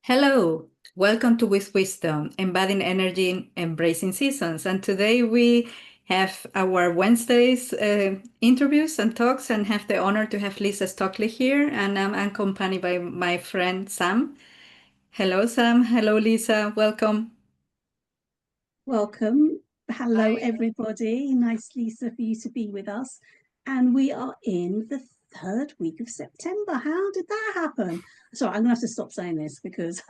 Hello, welcome to With Wisdom, Embodying Energy, Embracing Seasons. And today we have our Wednesdays interviews and talks and have the honor to have Lisa Stockley here. And I'm accompanied by my friend Sam. Hello, Sam. Hello, Lisa. Welcome. Welcome. Hello, Hi. everybody. Nice, Lisa, for you to be with us. And we are in the third week of September. How did that happen? Sorry, I'm going to have to stop saying this because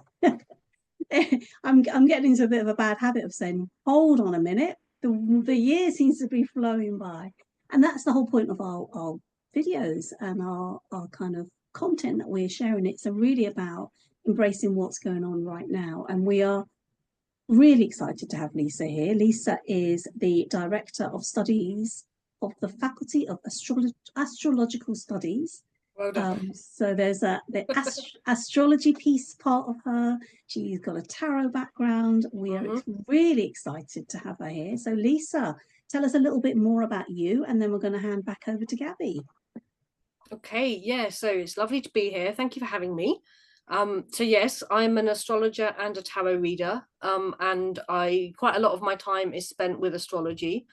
I'm getting into a bit of a bad habit of saying, hold on a minute. The year seems to be flowing by. And that's the whole point of our videos and our kind of content that we're sharing. It's really about embracing what's going on right now. And we are really excited to have Lisa here. Lisa is the Director of Studies of the Faculty of Astrological Studies. Well done. So there's the astrology piece part of her. She's got a tarot background. We are really excited to have her here. So Lisa, tell us a little bit more about you, and then we're going to hand back over to Gabby. Okay, yeah, so it's lovely to be here. Thank you for having me. So yes, I'm an astrologer and a tarot reader, and quite a lot of my time is spent with astrology.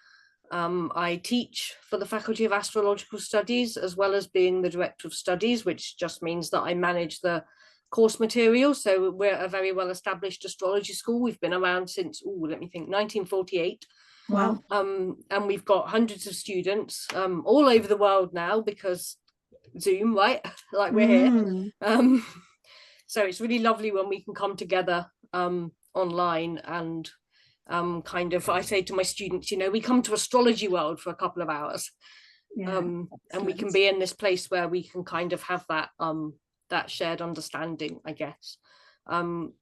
I teach for the Faculty of Astrological Studies, as well as being the Director of Studies, which just means that I manage the course material. So we're a very well established astrology school. We've been around since, let me think, 1948. Wow. And we've got hundreds of students all over the world now because Zoom, right? Like we're here. So it's really lovely when we can come together online and kind of, I say to my students, we come to astrology world for a couple of hours. Yeah, and we can be in this place where we can kind of have that shared understanding, I guess.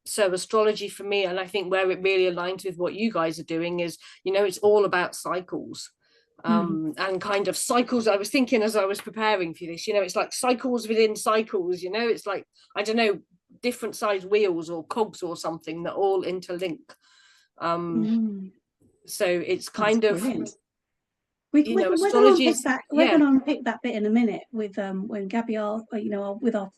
So astrology for me, and I think where it really aligns with what you guys are doing is, it's all about cycles. And kind of cycles. I was thinking as I was preparing for this, it's like cycles within cycles, it's like, I don't know, different size wheels or cogs or something that all interlink. So it's kind of brilliant. We're astrology going to unpick that bit in a minute with when Gabby we've got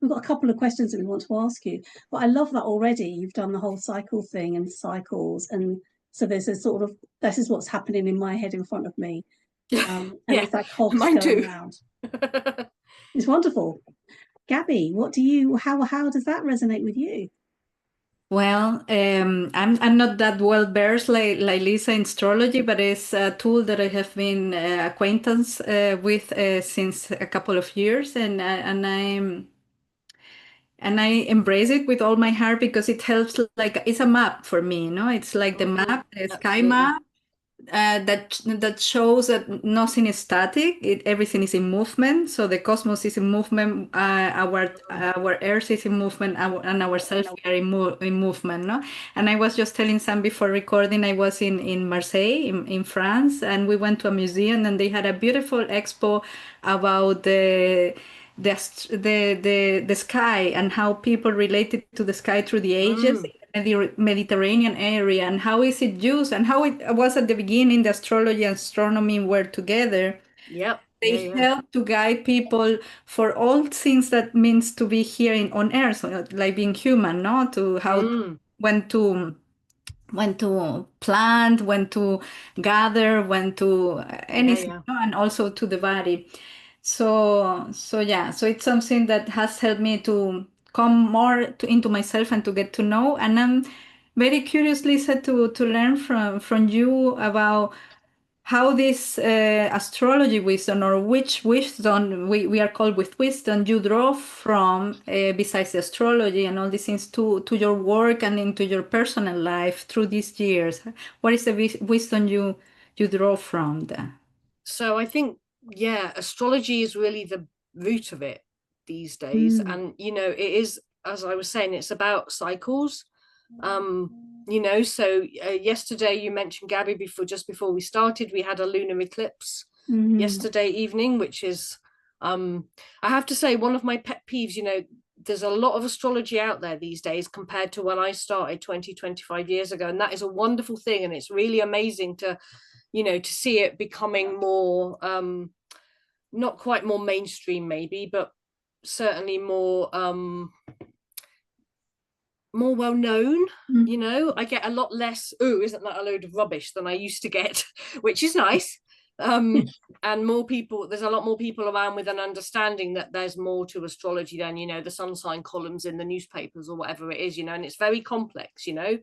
a couple of questions that we want to ask you. But I love that already. You've done the whole cycle thing and cycles, and so there's a sort of, this is what's happening in my head in front of me. And it's like cogs mine going too. around. It's wonderful. Gabby, how does that resonate with you? Well, I'm not that well versed like Lisa in astrology, but it's a tool that I have been acquaintance with since a couple of years, and I embrace it with all my heart because it helps. Like it's a map for me, It's like the map, the sky map, that shows that nothing is static. Everything is in movement. So the cosmos is in movement. Our Earth is in movement, and ourselves we are in movement. No. And I was just telling Sam before recording. I was in Marseille, in France, and we went to a museum, and they had a beautiful expo about the sky and how people related to the sky through the ages. The Mediterranean area and how is it used and how it was at the beginning the astrology and astronomy were together. They help to guide people for all things that means to be here on earth, like being human, no, to how when to plant, when to gather, when to anything, no? And also to the body. So yeah, so it's something that has helped me to come more into myself and to get to know. And I'm very curious, Lisa, to learn from you about how this astrology wisdom, or which wisdom we are called with wisdom, you draw from besides the astrology and all these things to your work and into your personal life through these years. What is the wisdom you draw from that? So I think, astrology is really the root of it these days. And, it is, as I was saying, it's about cycles. So yesterday you mentioned, Gabby, just before we started, we had a lunar eclipse yesterday evening, which is, I have to say, one of my pet peeves. There's a lot of astrology out there these days compared to when I started 25 years ago, and that is a wonderful thing, and it's really amazing to see it becoming more, not quite more mainstream maybe, but certainly more more well known. Mm. You know, I get a lot less, oh, isn't that a load of rubbish, than I used to get, which is nice. And more people, there's a lot more people around with an understanding that there's more to astrology than, you know, the sun sign columns in the newspapers or whatever it is, you know, and it's very complex, you know.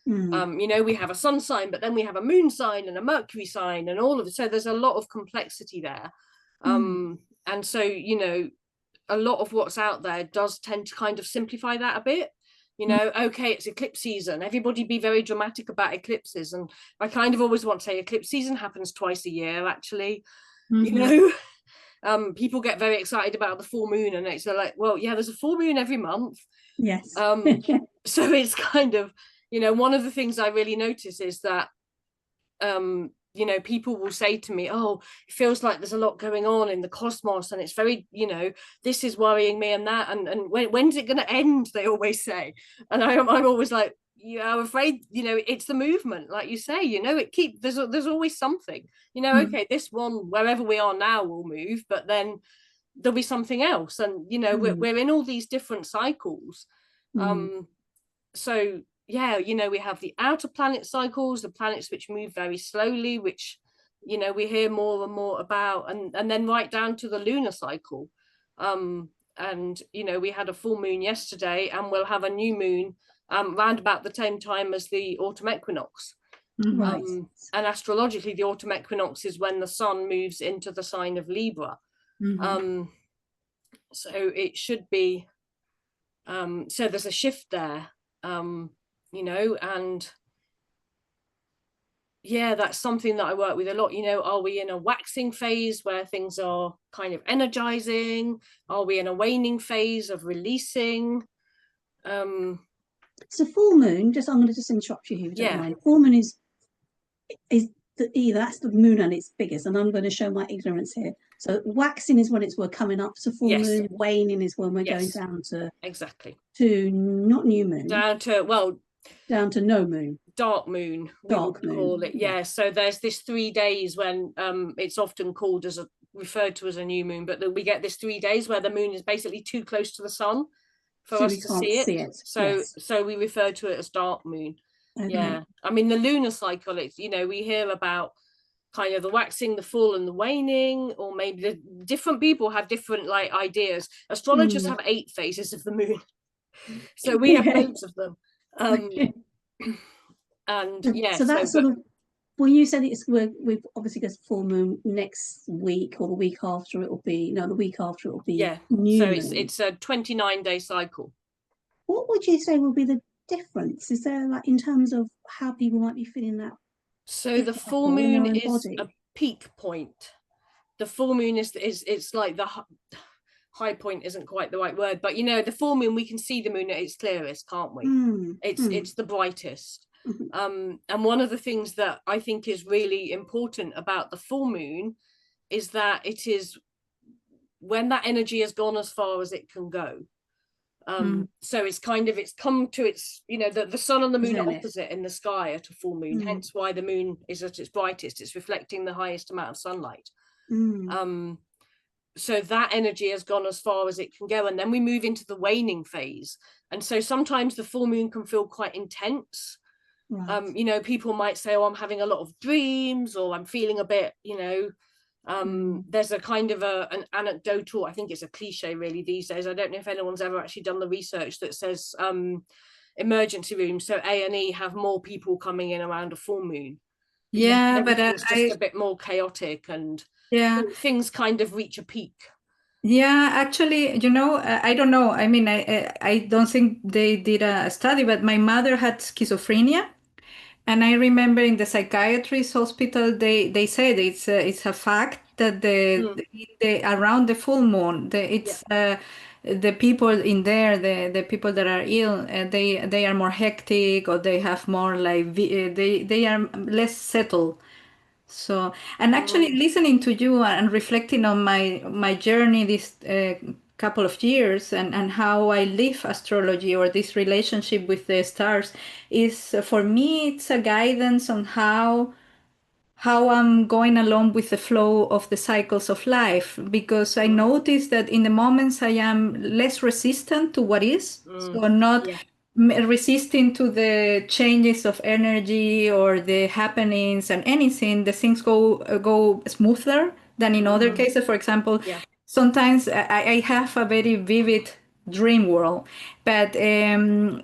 You know, we have a sun sign, but then we have a moon sign and a Mercury sign and all of it. So there's a lot of complexity there. And so, you know, a lot of what's out there does tend to kind of simplify that a bit. You know, okay, it's eclipse season. Everybody be very dramatic about eclipses. And I kind of always want to say eclipse season happens twice a year, actually. You know, people get very excited about the full moon, and it's like, well, yeah, there's a full moon every month. Yes. So it's kind of, you know, one of the things I really notice is that, you know, people will say to me, oh, it feels like there's a lot going on in the cosmos, and it's very, you know, this is worrying me and that, and when's it going to end, they always say. And I'm always like, yeah, I'm afraid, you know, it's the movement, like you say, you know, there's always something, you know. Okay, this one, wherever we are now, will move, but then there'll be something else, and you know, we're in all these different cycles. So yeah, you know, we have the outer planet cycles, the planets which move very slowly, which, you know, we hear more and more about, and then right down to the lunar cycle. And you know, we had a full moon yesterday, and we'll have a new moon round about the same time as the autumn equinox. Right. And astrologically, the autumn equinox is when the sun moves into the sign of Libra. So it should be, so there's a shift there. You know, and yeah, that's something that I work with a lot. You know, are we in a waxing phase where things are kind of energizing? Are we in a waning phase of releasing? So full moon, I'm going to just interrupt you here, if you don't mind. Full moon is that's the moon and its biggest, and I'm going to show my ignorance here. So waxing is when we're coming up to full moon. Waning is when we're going down to to not new moon, down to no moon, dark moon, call it. Yeah. So there's this 3 days when it's often called referred to as a new moon, but we get this 3 days where the moon is basically too close to the sun for us to see it. So we refer to it as dark moon. Yeah, I mean, the lunar cycle, it's, you know, we hear about kind of the waxing, the full, and the waning, or maybe the different people have different like ideas. Astrologers have 8 phases of the moon, so we have loads of them. And yeah, so that's sort of, when you said we've obviously got full moon next week, or the week after, the week after it'll be new so moon. it's a 29-day cycle. What would you say will be the difference? Is there, like, in terms of how people might be feeling that? So the full moon is a peak point. The full moon is it's like the high point isn't quite the right word, but you know, the full moon, we can see the moon at its clearest, can't we? It's the brightest. And one of the things that I think is really important about the full moon is that it is when that energy has gone as far as it can go. So it's come to its, you know, the sun and the moon are opposite in the sky at a full moon, hence why the moon is at its brightest. It's reflecting the highest amount of sunlight. So that energy has gone as far as it can go, and then we move into the waning phase. And so sometimes the full moon can feel quite intense. You know, people might say, oh, I'm having a lot of dreams, or I'm feeling a bit, you know, there's a kind of an anecdotal, I think it's a cliche really these days, I don't know if anyone's ever actually done the research, that says emergency rooms, so A&E, have more people coming in around a full moon. Yeah, but it's just a bit more chaotic, and things kind of reach a peak. Yeah, actually, you know, I don't know. I mean, I don't think they did a study, but my mother had schizophrenia. And I remember in the psychiatrist hospital, they said it's a fact that the around the full moon, the people in there, the people that are ill, they are more hectic, or they have more like they are less settled. So, and actually listening to you and reflecting on my journey this couple of years, and how I live astrology, or this relationship with the stars, is for me it's a guidance on how I'm going along with the flow of the cycles of life, because I notice that in the moments I am less resistant to what is, so not resisting to the changes of energy or the happenings and anything, the things go smoother than in other cases. For example, Yeah. sometimes I have a very vivid dream world, but in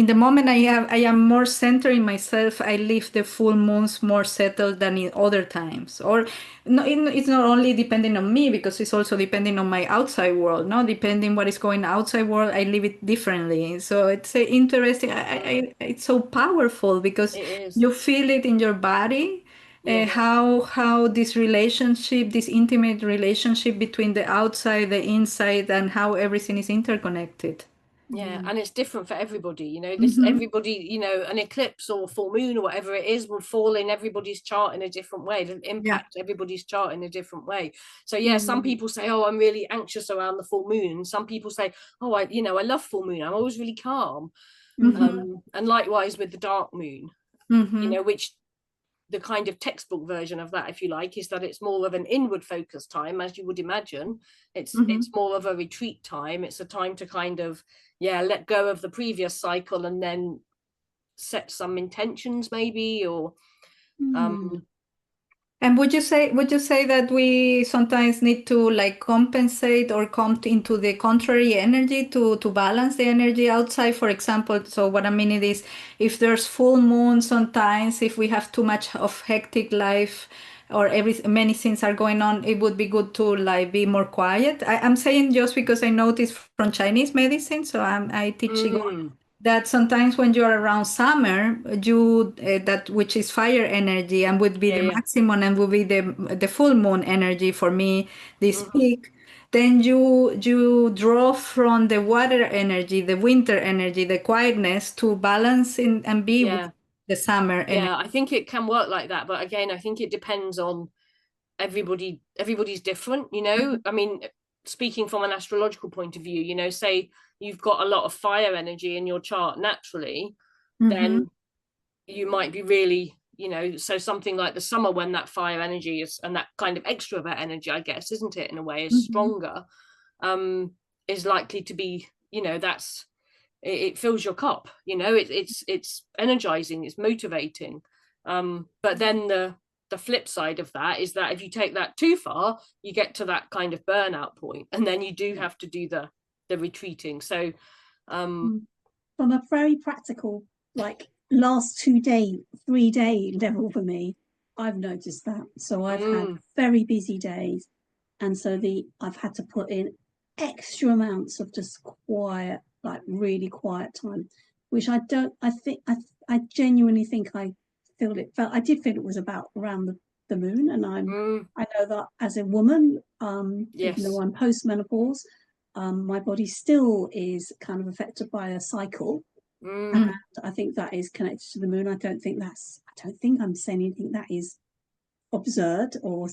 the moment I am more centered in myself. I live the full moons more settled than in other times. Or no, it's not only depending on me, because it's also depending on my outside world. No, depending what is going outside world, I live it differently. So it's interesting. It's so powerful because It is. you feel it in your body. Yeah. How this relationship, this intimate relationship between the outside, the inside, and how everything is interconnected. Yeah, and it's different for everybody, you know, Mm-hmm. everybody, you know, an eclipse or full moon or whatever it is will fall in everybody's chart in a different way. It'll impact everybody's chart in a different way. So yeah, some people say, oh, I'm really anxious around the full moon. And some people say, oh, I love full moon. I'm always really calm. Mm-hmm. And likewise with the dark moon, Mm-hmm. you know, which the kind of textbook version of that, if you like, is that it's more of an inward focused time, as you would imagine. It's more of a retreat time. It's a time to kind of let go of the previous cycle and then set some intentions maybe, or And would you say that we sometimes need to like compensate or come into the contrary energy to balance the energy outside? For example, so what I mean is, if there's full moon, sometimes if we have too much of hectic life or many things are going on, it would be good to like be more quiet. I'm saying just because I noticed from Chinese medicine, so I teach Qigong, that sometimes when you're around summer, you that which is fire energy and would be the maximum and would be the full moon energy for me, this peak. Then you draw from the water energy, the winter energy, the quietness to balance in and be with the summer energy. I think it can work like that, but again, I think it depends on everybody's different, you know. I mean, speaking from an astrological point of view, you know, say you've got a lot of fire energy in your chart naturally, then you might be really, you know, so something like the summer when that fire energy is, and that kind of extrovert energy, I guess, isn't it, in a way, is stronger, is likely to be, you know, it fills your cup, you know, it's energizing, it's motivating. But then the flip side of that is that if you take that too far, you get to that kind of burnout point, and then you do have to do the retreating. So from a very practical, like last 3 day level for me, I've noticed that. So I've had very busy days, and so I've had to put in extra amounts of just quiet, like really quiet time, which I genuinely think I did feel it was about around the moon. And I know that as a woman, even though I'm postmenopause, my body still is kind of affected by a cycle. And I think that is connected to the moon. I don't think I'm saying anything that is absurd or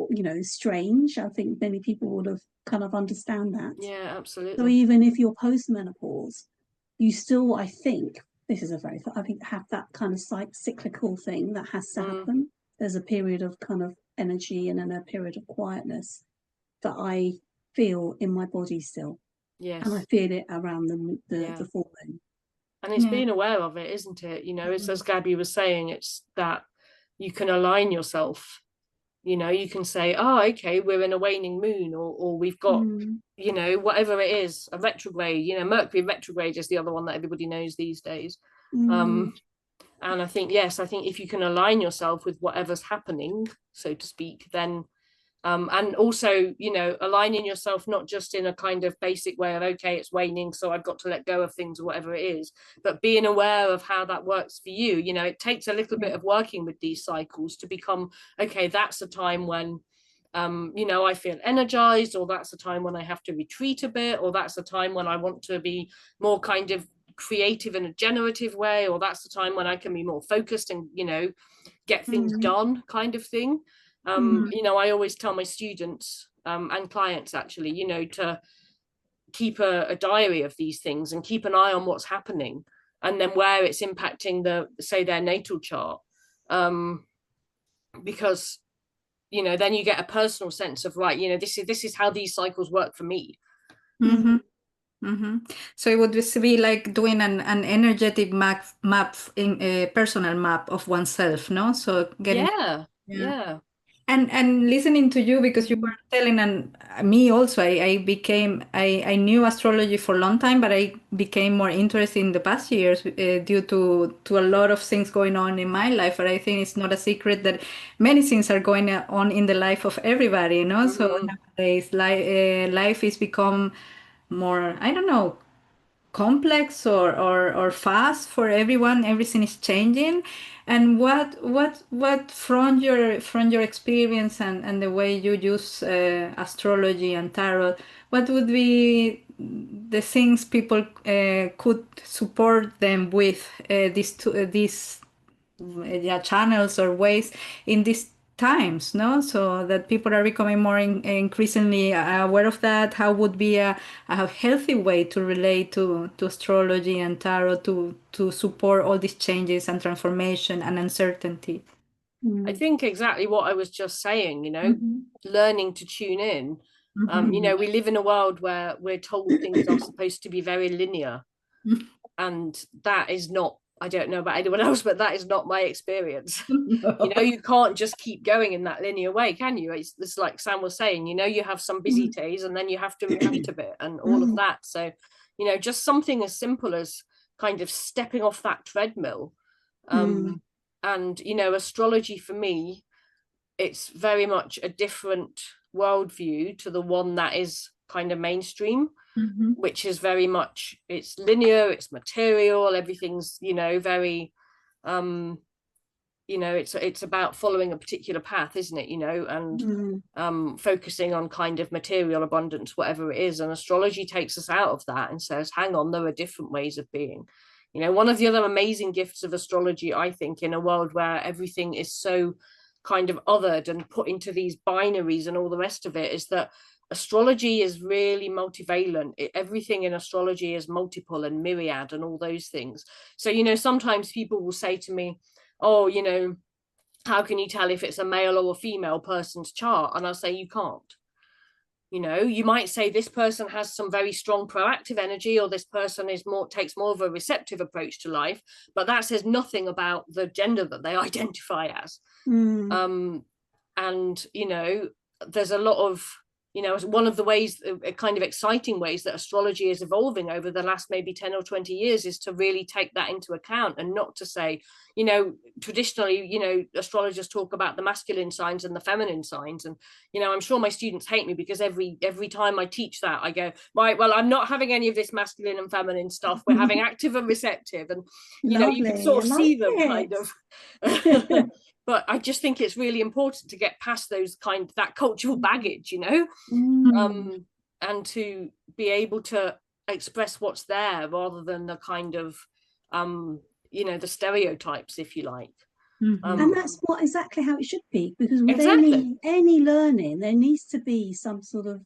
you know, strange. I think many people would have kind of understand that. Yeah, absolutely. So even if you're postmenopause, you still, I think have that kind of cyclical thing that has to happen. There's a period of kind of energy and then a period of quietness that I feel in my body still. Yes. And I feel it around the full moon. And it's being aware of it, isn't it? You know, it's as Gabby was saying, it's that you can align yourself. You know, you can say, oh, okay, we're in a waning moon, or we've got, you know, whatever it is, a retrograde, you know, Mercury retrograde is the other one that everybody knows these days. And I think, if you can align yourself with whatever's happening, so to speak, then and also, you know, aligning yourself not just in a kind of basic way of, okay, it's waning, so I've got to let go of things or whatever it is, but being aware of how that works for you. You know, it takes a little bit of working with these cycles to become, okay, that's a time when, you know, I feel energized, or that's a time when I have to retreat a bit, or that's a time when I want to be more kind of creative in a generative way, or that's the time when I can be more focused and, you know, get things done, kind of thing. You know, I always tell my students and clients, actually, you know, to keep a diary of these things and keep an eye on what's happening, and then where it's impacting their natal chart, because, you know, then you get a personal sense of, right, you know, this is how these cycles work for me. So it would be like doing an energetic map in a personal map of oneself, no? So getting, Yeah, yeah. yeah. And listening to you, because you were telling, and me also, I knew astrology for a long time, but I became more interested in the past years due to a lot of things going on in my life. But I think it's not a secret that many things are going on in the life of everybody, you know. So nowadays, life is become more, I don't know, complex or fast for everyone. Everything is changing. And what from your experience and the way you use astrology and tarot, what would be the things people could support them with, these yeah, channels or ways in these times, no? So that people are becoming more increasingly aware of that. How would be a healthy way to relate to astrology and tarot to support all these changes and transformation and uncertainty? I think exactly what I was just saying, you know, Mm-hmm. learning to tune in. You know, we live in a world where we're told things are supposed to be very linear, and that is not, I don't know about anyone else, but that is not my experience. You know, you can't just keep going in that linear way, can you? It's like Sam was saying, you know, you have some busy days and then you have to retreat a bit and all of that. So, you know, just something as simple as kind of stepping off that treadmill. And, you know, astrology for me, it's very much a different worldview to the one that is kind of mainstream, which is very much, it's linear, it's material, everything's, you know, very you know, it's about following a particular path, isn't it, you know, and focusing on kind of material abundance, whatever it is. And astrology takes us out of that and says, hang on, there are different ways of being. You know, one of the other amazing gifts of astrology, I think, in a world where everything is so kind of othered and put into these binaries and all the rest of it, is that astrology is really multivalent. Everything in astrology is multiple and myriad and all those things. So, you know, sometimes people will say to me, oh, you know, how can you tell if it's a male or a female person's chart? And I'll say, you can't. You know, you might say this person has some very strong proactive energy, or this person takes more of a receptive approach to life, but that says nothing about the gender that they identify as. And, you know, there's a lot of, you know, one of the ways, kind of exciting ways that astrology is evolving over the last maybe 10 or 20 years is to really take that into account, and not to say, you know, traditionally, you know, astrologers talk about the masculine signs and the feminine signs. And, you know, I'm sure my students hate me because every time I teach that, I go, right, well, I'm not having any of this masculine and feminine stuff. We're having active and receptive. And, you know, you can sort of see them kind of. But I just think it's really important to get past that cultural baggage, you know, and to be able to express what's there rather than the kind of, you know, the stereotypes, if you like. And that's exactly how it should be, because with any learning, there needs to be some sort of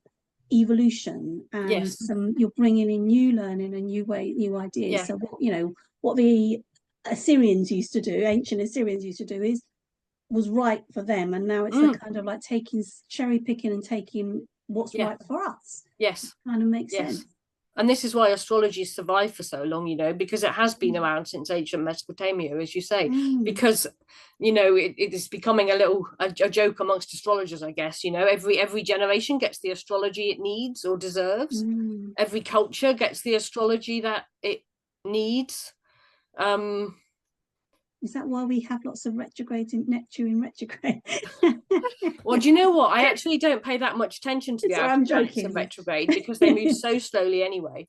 evolution, and you're bringing in new learning and new ideas. So what, you know, what the Assyrians used to do, ancient Assyrians used to do, was right for them, and now it's a kind of like cherry picking and taking what's right for us. Kind of makes sense. And this is why astrology has survived for so long, you know, because it has been around since ancient Mesopotamia, as you say, because, you know, it is becoming a joke amongst astrologers, I guess. You know, every generation gets the astrology it needs or deserves. Every culture gets the astrology that it needs. Is that why we have lots of retrogrades in Neptune retrograde? Well, do you know what? I actually don't pay that much attention to the outer planets in retrograde because they move so slowly anyway.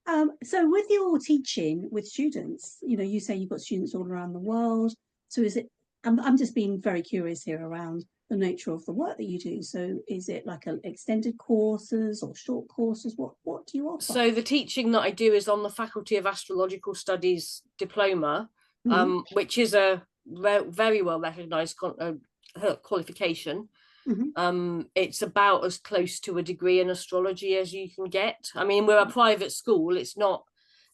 So with your teaching with students, you know, you say you've got students all around the world. So is it, I'm just being very curious here around the nature of the work that you do. So is it like extended courses or short courses? What do you offer? So the teaching that I do is on the Faculty of Astrological Studies diploma, which is a very well recognised qualification. It's about as close to a degree in astrology as you can get. I mean, we're a private school. It's not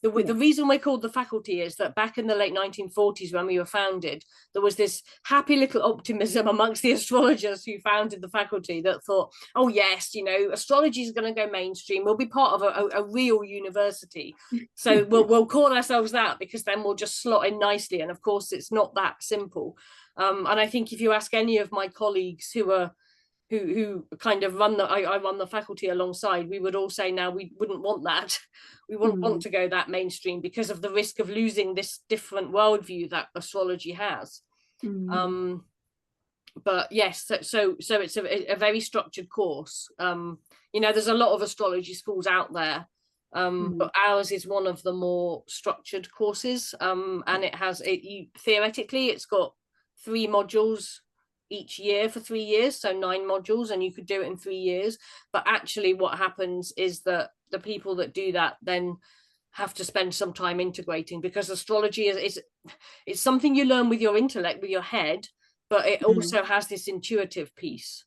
The reason we're called the faculty is that back in the late 1940s, when we were founded, there was this happy little optimism amongst the astrologers who founded the faculty that thought, oh yes, you know, astrology is going to go mainstream. We'll be part of a real university. So we'll call ourselves that, because then we'll just slot in nicely. And of course, it's not that simple. And I think if you ask any of my colleagues who kind of I run the faculty alongside, we would all say now we wouldn't want that. We wouldn't want to go that mainstream because of the risk of losing this different worldview that astrology has. But yes, so it's a very structured course. You know, there's a lot of astrology schools out there, but ours is one of the more structured courses, and theoretically it's got 3 modules each year for 3 years, so 9 modules, and you could do it in 3 years. But actually what happens is that the people that do that then have to spend some time integrating, because astrology it's something you learn with your intellect, with your head, but it also has this intuitive piece,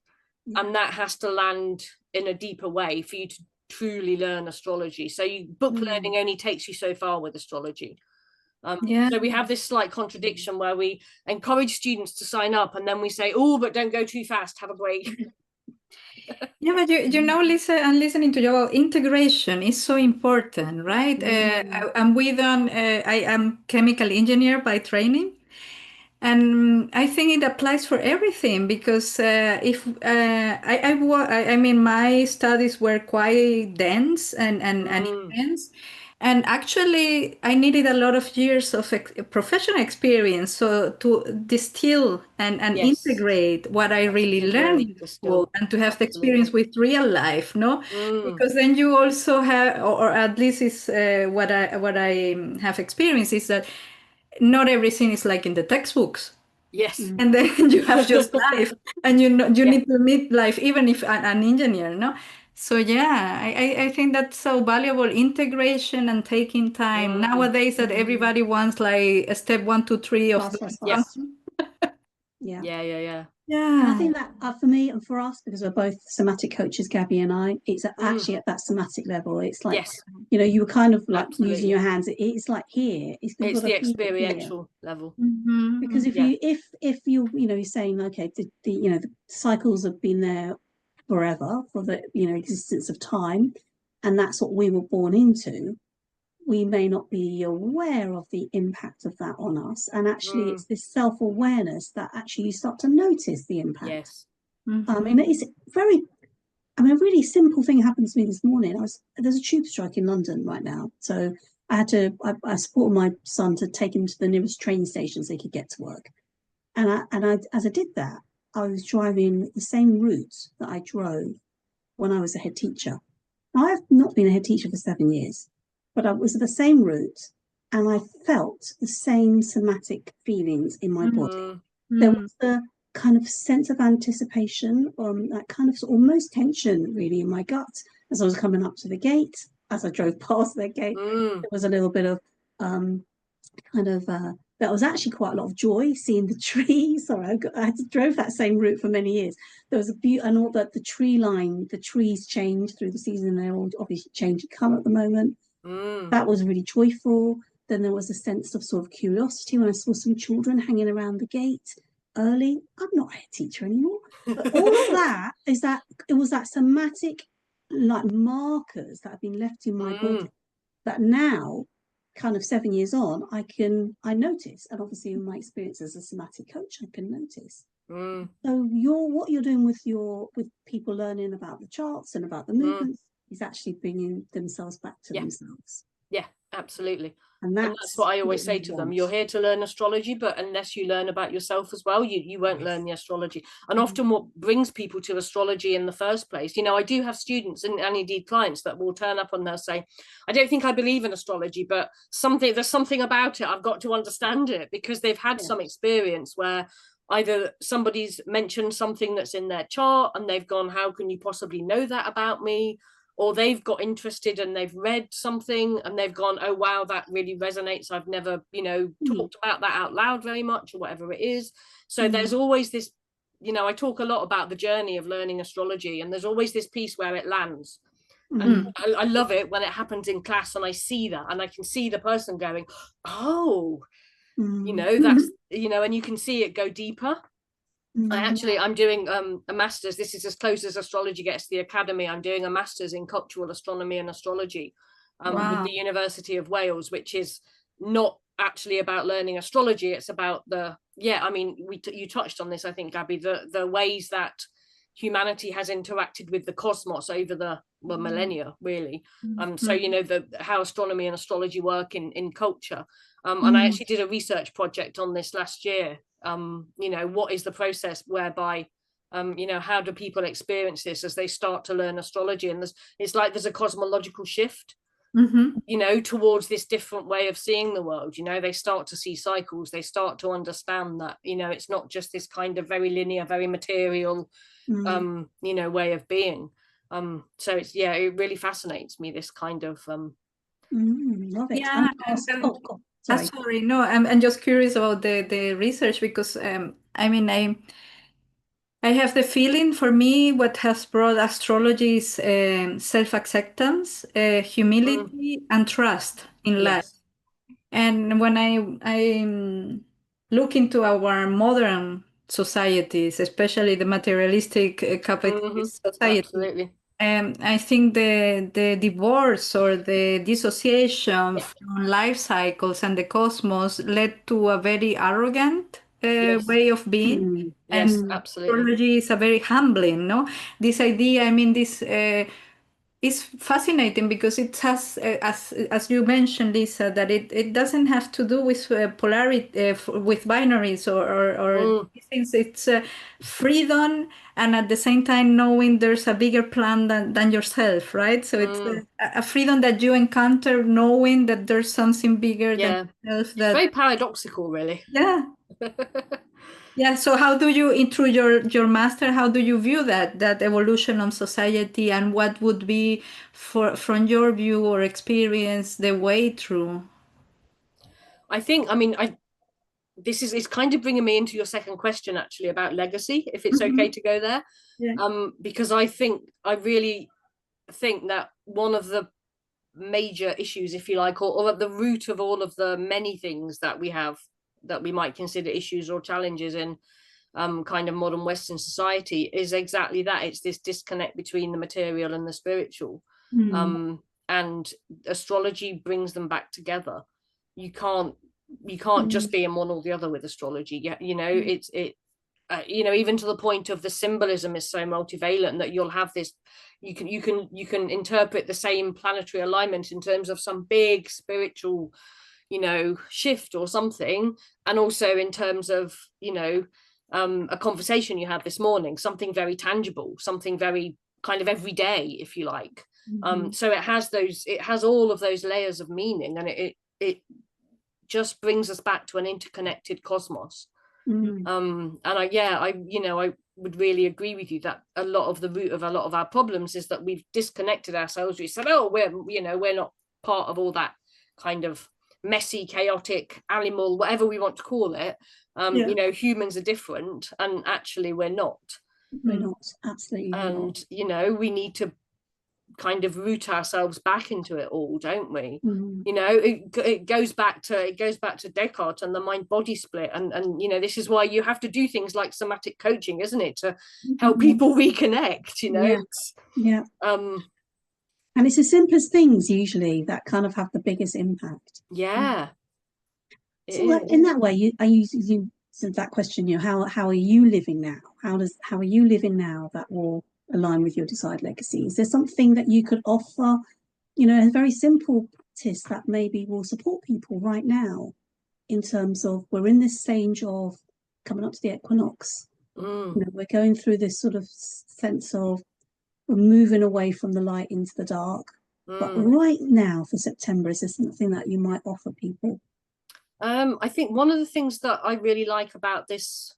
and that has to land in a deeper way for you to truly learn astrology. So book learning only takes you so far with astrology. So we have this slight contradiction where we encourage students to sign up, and then we say, oh, but don't go too fast, have a break. Yeah, but you know, Lisa, and listening to you about integration is so important, right? I am chemical engineer by training. And I think it applies for everything, because I mean, my studies were quite dense and intense. And actually, I needed a lot of years of professional experience, so to distill and integrate what I really learned in school, and to have the experience with real life, no? Because then you also have, or at least is what I have experienced is that not everything is like in the textbooks. Yes. And then you have just life, and you need to meet life, even if an engineer, no? So yeah, I think that's so valuable, integration and taking time. Nowadays that everybody wants like a step 1, 2, 3 of Yeah. And I think that for me and for us, because we're both somatic coaches, Gabby and I, it's actually at that somatic level. It's like, you know, you were kind of like using your hands. It's like here. It's the experiential level. Because if you you know, you're saying, okay, you know, the cycles have been there forever, for the, you know, existence of time, and that's what we were born into, we may not be aware of the impact of that on us. And actually it's this self-awareness that actually you start to notice the impact. I mean, it's a really simple thing happened to me this morning. There's a tube strike in London right now, so I supported my son to take him to the nearest train station so he could get to work. And as I did that, I was driving the same route that I drove when I was a head teacher. Now, I've not been a head teacher for 7 years, but I was the same route, and I felt the same somatic feelings in my body. There was the kind of sense of anticipation, that kind of almost tension really in my gut as I was coming up to the gate. As I drove past the gate, there was a little bit of that was actually quite a lot of joy seeing the trees. Sorry, I drove that same route for many years. There was a beauty, and all that the tree line, the trees change through the season. They're all obviously changing colour at the moment. That was really joyful. Then there was a sense of sort of curiosity when I saw some children hanging around the gate early. I'm not a head teacher anymore, but all of that is that it was that somatic like markers that have been left in my body that now, kind of 7 years on, I notice, and obviously in my experience as a somatic coach, I can notice. So what you're doing with people learning about the charts and about the movements is actually bringing themselves back to themselves. Yeah, absolutely. And that's what I always say to them. You're here to learn astrology, but unless you learn about yourself as well, you won't learn the astrology. And often what brings people to astrology in the first place, you know, I do have students and indeed clients that will turn up and they'll say, I don't think I believe in astrology, but there's something about it. I've got to understand it, because they've had some experience where either somebody's mentioned something that's in their chart and they've gone, how can you possibly know that about me? Or they've got interested and they've read something and they've gone, oh, wow, that really resonates. I've never, you know, talked about that out loud very much, or whatever it is. So there's always this, you know, I talk a lot about the journey of learning astrology, and there's always this piece where it lands. And I love it when it happens in class and I see that, and I can see the person going, oh, you know, that's, you know, and you can see it go deeper. I'm doing a master's. This is as close as astrology gets to the academy. I'm doing a master's in cultural astronomy and astrology with the University of Wales, which is not actually about learning astrology. It's about I mean, you touched on this, I think, Gabby, the ways that humanity has interacted with the cosmos over the millennia, really. So, you know, how astronomy and astrology work in culture. And I actually did a research project on this last year. You know, what is the process whereby, you know, how do people experience this as they start to learn astrology? And it's like there's a cosmological shift, you know, towards this different way of seeing the world. You know, they start to see cycles. They start to understand that, you know, it's not just this kind of very linear, very material, you know, way of being. So it's, it really fascinates me, this kind of love it. Yeah. Sorry, no, I'm just curious about the research, because I mean, I have the feeling, for me, what has brought astrology is self-acceptance, humility, and trust in life. And when I look into our modern societies, especially the materialistic capitalist society, absolutely. I think the divorce or the dissociation from life cycles and the cosmos led to a very arrogant way of being. Yes, and absolutely. Astrology is a very humbling, no? This idea, I mean, this is fascinating because it has, as you mentioned, Lisa, that it doesn't have to do with polarity, with binaries or these things. It's freedom, and at the same time knowing there's a bigger plan than yourself, right? So it's a freedom that you encounter knowing that there's something bigger than yourself. It's very paradoxical, really. Yeah. Yeah, so how do you, through your master, how do you view that evolution of society, and what would be, from your view or experience, the way through? I think, I mean, this is kind of bringing me into your second question, actually, about legacy, if it's okay to go there. Because I really think that one of the major issues, if you like, or at the root of all of the many things that we have that we might consider issues or challenges in kind of modern Western society, is exactly that. It's this disconnect between the material and the spiritual. And astrology brings them back together. You can't just be in one or the other with astrology. You know, you know, even to the point of the symbolism is so multivalent that you'll have this, you can interpret the same planetary alignment in terms of some big spiritual, you know, shift or something, and also in terms of, you know, a conversation you had this morning, something very tangible, something very kind of everyday, if you like. So it has all of those layers of meaning, and it just brings us back to an interconnected cosmos. And I would really agree with you that a lot of the root of a lot of our problems is that we've disconnected ourselves. We said, oh, we're not part of all that kind of messy, chaotic, animal, whatever we want to call it. You know, humans are different, and actually we're not. We're not, absolutely. And you know, we need to kind of root ourselves back into it all, don't we? You know, it goes back to Descartes and the mind-body split, and you know, this is why you have to do things like somatic coaching, isn't it, to help people reconnect, you know? And it's the simplest things usually that kind of have the biggest impact. So in that way, you said that question, you know, how are you living now? How are you living now that will align with your desired legacy? Is there something that you could offer, you know, a very simple practice that maybe will support people right now, in terms of, we're in this stage of coming up to the equinox. You know, we're going through this sort of sense of, we're moving away from the light into the dark. But right now for September, is there something that you might offer people? I think one of the things that I really like about this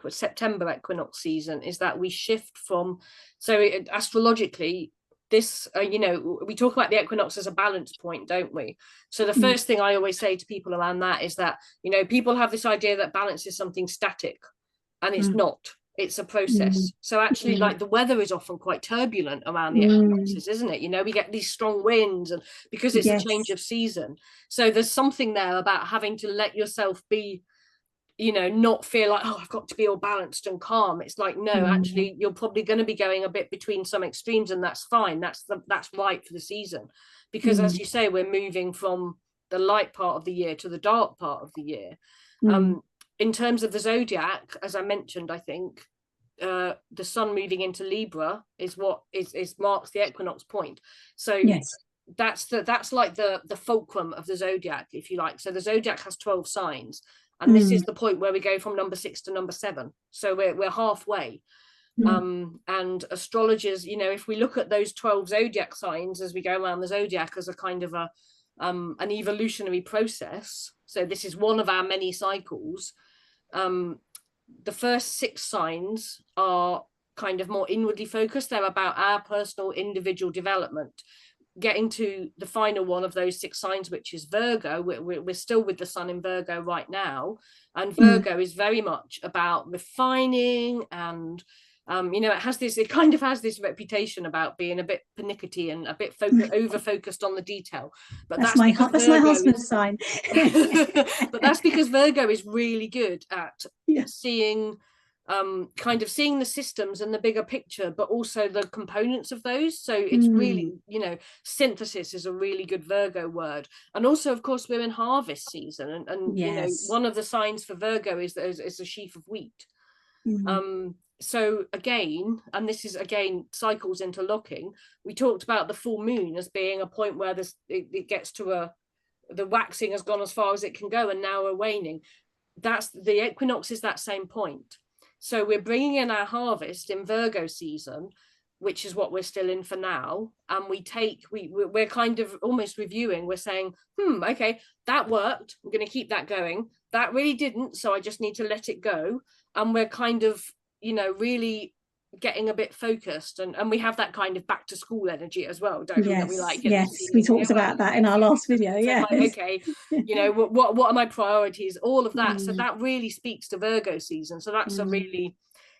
September equinox season is that we shift from, astrologically, this, you know, we talk about the equinox as a balance point, don't we? So the first thing I always say to people around that is that, you know, people have this idea that balance is something static, and it's not. it's a process. So actually, like, the weather is often quite turbulent around the equinoxes, isn't it? You know, we get these strong winds, and because it's a change of season. So there's something there about having to let yourself be, you know, not feel like, oh, I've got to be all balanced and calm. It's like, no, actually, you're probably going to be going a bit between some extremes, and that's fine. That's right for the season, because as you say, we're moving from the light part of the year to the dark part of the year. In terms of the zodiac, as I mentioned, I think the sun moving into Libra is what is marks the equinox point. So that's like the fulcrum of the zodiac, if you like. So the zodiac has 12 signs, and this is the point where we go from number 6 to number 7. So we're halfway. And astrologers, you know, if we look at those 12 zodiac signs as we go around the zodiac as a kind of an evolutionary process, so this is one of our many cycles. The first 6 signs are kind of more inwardly focused. They're about our personal individual development. Getting to the final one of those 6 signs, which is Virgo, we're still with the sun in Virgo right now, and Virgo is very much about refining, and you know, it kind of has this reputation about being a bit pernickety and a bit over focused on the detail. But that's my husband's sign. But that's because Virgo is really good at seeing kind of seeing the systems and the bigger picture, but also the components of those. So it's really, you know, synthesis is a really good Virgo word. And also, of course, we're in harvest season, and you know, one of the signs for Virgo is a sheaf of wheat. So again, and this is again cycles interlocking, we talked about the full moon as being a point where it gets to the waxing has gone as far as it can go, and now we're waning. That's the equinox is that same point. So we're bringing in our harvest in Virgo season, which is what we're still in for now, and we're kind of almost reviewing. We're saying, okay, that worked, I'm going to keep that going. That really didn't, so I just need to let it go. And we're kind of, you know, really getting a bit focused, and we have that kind of back to school energy as well, don't we? That we like. We talked about that in our last video. Like, okay, you know, what are my priorities, all of that. So that really speaks to Virgo season. So that's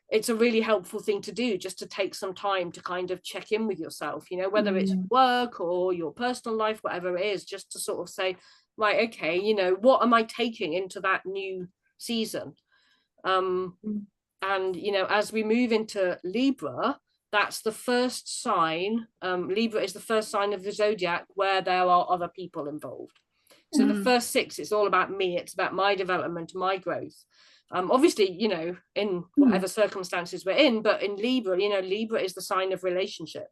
it's a really helpful thing to do, just to take some time to kind of check in with yourself, you know, whether it's work or your personal life, whatever it is, just to sort of say, right, okay, you know, what am I taking into that new season? And, you know, as we move into Libra, that's the first sign. Libra is the first sign of the zodiac where there are other people involved. So the first 6, it's all about me. It's about my development, my growth. Obviously, you know, in whatever circumstances we're in, but in Libra, you know, Libra is the sign of relationship.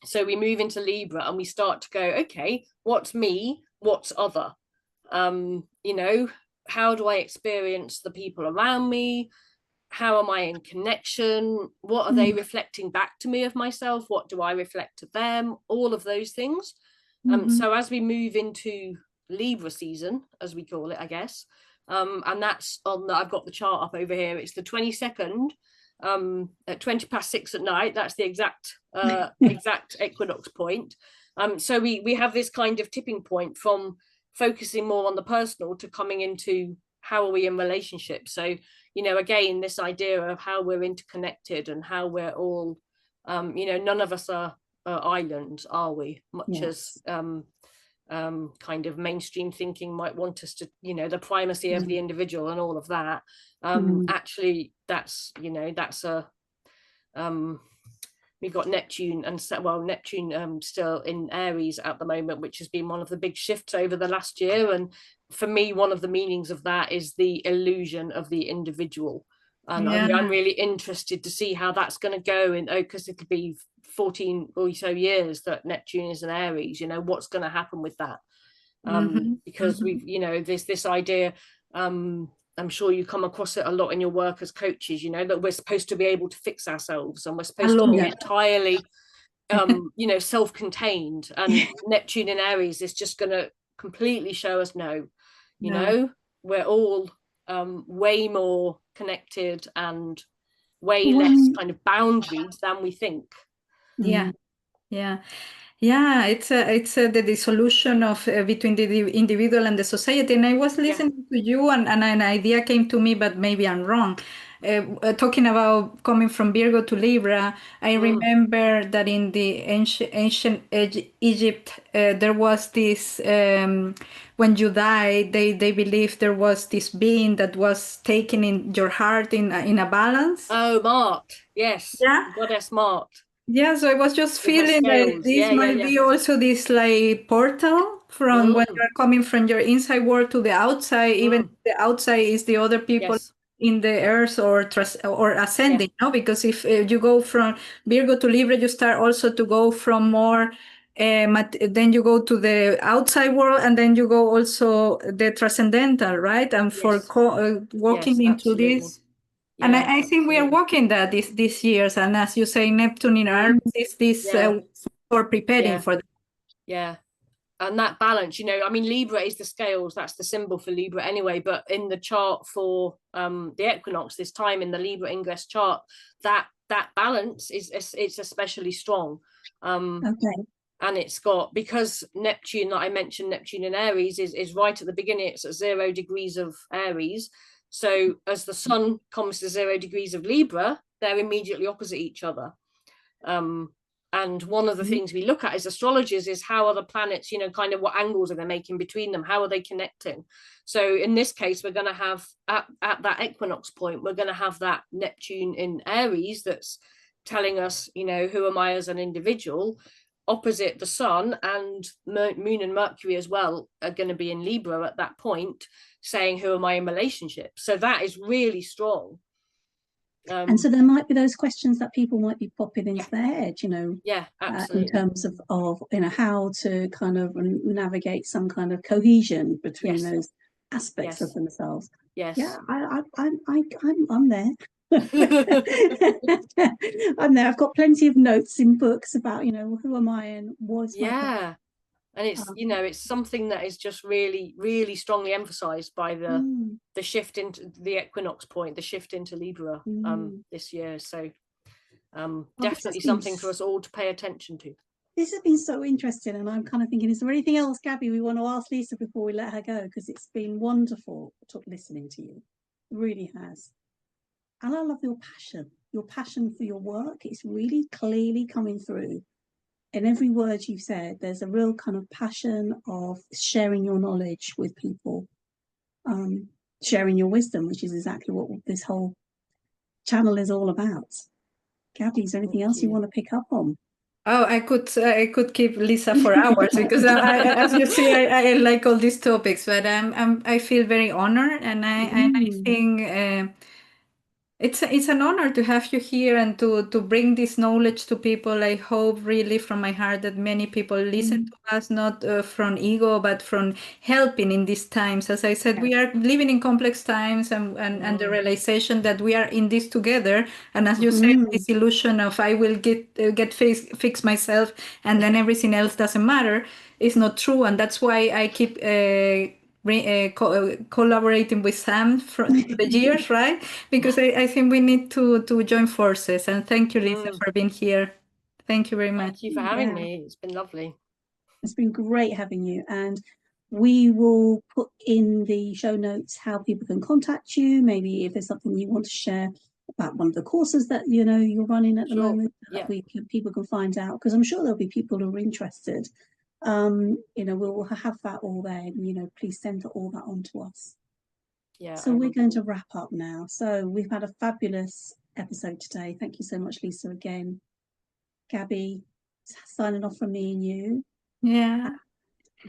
So we move into Libra and we start to go, okay, what's me? What's other? You know, how do I experience the people around me? How am I in connection? What are they reflecting back to me of myself? What do I reflect to them? All of those things. So as we move into Libra season, as we call it, I guess, and that's on I've got the chart up over here. It's the 22nd at 6:20 at night. That's the exact equinox point. So we have this kind of tipping point from focusing more on the personal to coming into how are we in relationship. So, you know, again, this idea of how we're interconnected and how we're all, you know, none of us are islands, are we? Much as kind of mainstream thinking might want us to, you know, the primacy of the individual and all of that. Actually, that's, you know, that's we've got Neptune Neptune still in Aries at the moment, which has been one of the big shifts over the last year. And for me, one of the meanings of that is the illusion of the individual. And I'm really interested to see how that's going to go in, because it'll be 14 or so years that Neptune is in Aries. You know, what's going to happen with that? Because we've, you know, this idea, I'm sure you come across it a lot in your work as coaches, you know, that we're supposed to be able to fix ourselves and we're supposed to be entirely, you know, self-contained. And Neptune in Aries is just going to completely show us no, you know, we're all way more connected and way less kind of boundaries than we think. Yeah. Yeah, it's the dissolution of between the individual and the society. And I was listening to you, and an idea came to me, but maybe I'm wrong. Talking about coming from Virgo to Libra, I remember that in the ancient Egypt, there was this when you died, they believed there was this being that was taken in your heart in a balance. Oh, Mart. Yes. Yeah. Goddess Mart. Yeah, so I was just With her feeling like scales. this Yeah, yeah, might yeah. be also this like portal from when you're coming from your inside world to the outside, even if the outside is the other people Yes. in the earth or ascending, no? Because if you go from Virgo to Libra, you start also to go from more, then you go to the outside world, and then you go also the transcendental, right? And for Yes. walking Yes, into absolutely. this. And Yeah, I think we are absolutely. walking that these years. And as you say, Neptune in Aries is this Yeah, for preparing yeah, for that. yeah. And that balance, I mean, Libra is the scales, that's the symbol for Libra anyway, but in the chart for the equinox, this time in the Libra ingress chart, that balance it's especially strong. Okay. And it's got, because Neptune, that I mentioned, Neptune in Aries is right at the beginning, it's at 0 degrees of Aries. So as the sun comes to 0 degrees of Libra, they're immediately opposite each other. And one of the things we look at as astrologers is how are the planets, kind of what angles are they making between them? How are they connecting? So in this case, we're going to have at that equinox point, we're going to have that Neptune in Aries that's telling us, who am I as an individual, opposite the sun, and Moon and Mercury as well are going to be in Libra at that point, saying who am I in relationship. So that is really strong. And so there might be those questions that people might be popping into their head, Yeah, absolutely. in terms of how to kind of navigate some kind of cohesion between those aspects of themselves. Yes. Yeah, I'm there. I'm there. I've got plenty of notes in books about, who am I and what's my purpose. And it's it's something that is just really, really strongly emphasized by the shift into the equinox point, the shift into Libra this year. So definitely something for us all to pay attention to. This has been so interesting, and I'm kind of thinking, is there anything else, Gabby, we want to ask Lisa before we let her go? Because it's been wonderful listening to you. It really has. And I love your passion for your work. It's really clearly coming through. In every word you've said, there's a real kind of passion of sharing your knowledge with people, sharing your wisdom, which is exactly what this whole channel is all about. Gabby, is there anything else you want to pick up on? Oh, I could keep Lisa for hours because as you see, I like all these topics, but I feel very honored, and I think it's an honor to have you here and to bring this knowledge to people. I hope really from my heart that many people listen to us, not from ego, but from helping in these times. As I said, we are living in complex times, and the realization that we are in this together. And as you said, this illusion of I will fix myself and then everything else doesn't matter is not true. And that's why I keep collaborating with Sam for the years, right? Because I think we need to join forces. And thank you, Lisa, for being here. Thank you very much. Thank you for having me. It's been lovely. It's been great having you. And we will put in the show notes how people can contact you. Maybe if there's something you want to share about one of the courses that you're running at the moment, that people can find out. Because I'm sure there'll be people who are interested. We'll have that all there. Please send all that on to us. Yeah. So we're going to wrap up now. So we've had a fabulous episode today. Thank you so much, Lisa, again. Gabby, signing off from me and you. Yeah.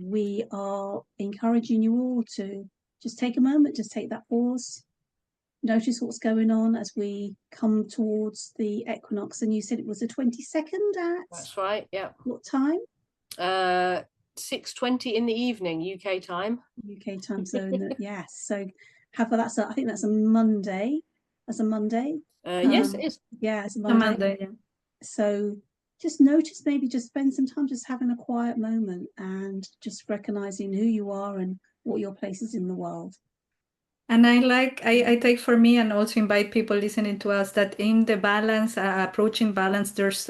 We are encouraging you all to just take a moment, just take that pause, notice what's going on as we come towards the equinox. And you said it was the 22nd at? That's right, yeah. What time? 6:20 in the evening, UK time. UK time zone, yes. So I think that's a Monday. That's a Monday. Yes, it is. Yeah, it's a Monday. Yeah. So just notice, maybe just spend some time just having a quiet moment and just recognizing who you are and what your place is in the world. And I take for me and also invite people listening to us that in the balance, approaching balance, there's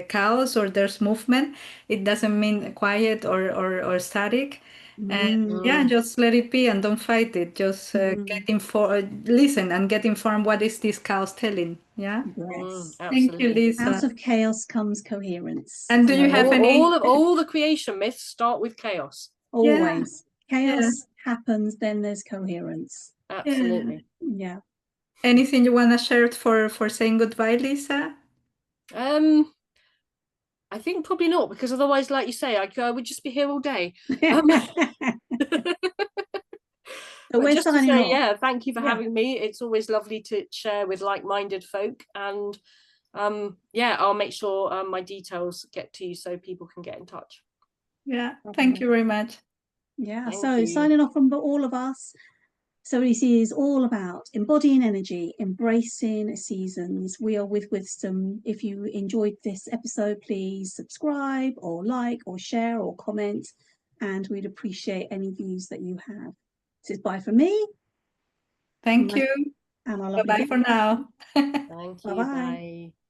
chaos or there's movement. It doesn't mean quiet or static. And yeah, just let it be and don't fight it. Just get informed, listen and get informed. What is this chaos telling? Yeah. Yes. Thank you, Absolutely. Lisa. Out of chaos comes coherence. And do you have any? All the creation myths start with chaos. Always. Yeah. Chaos happens, then there's coherence. Absolutely. Yeah. Anything you want to share for saying goodbye, Lisa? I think probably not, because otherwise, like you say, I would just be here all day. But we're just to signing say, off. yeah, thank you for Yeah. having me. It's always lovely to share with like-minded folk, and yeah, I'll make sure my details get to you so people can get in touch. Yeah, thank you very much. Yeah, Thank so you. signing off from all of us. So this is all about embodying energy, embracing seasons. We are with wisdom. If you enjoyed this episode, please subscribe or like or share or comment, and we'd appreciate any views that you have. This is bye from me. Thank you. And our lovely Bye for now. Thank you. Bye-bye. Bye.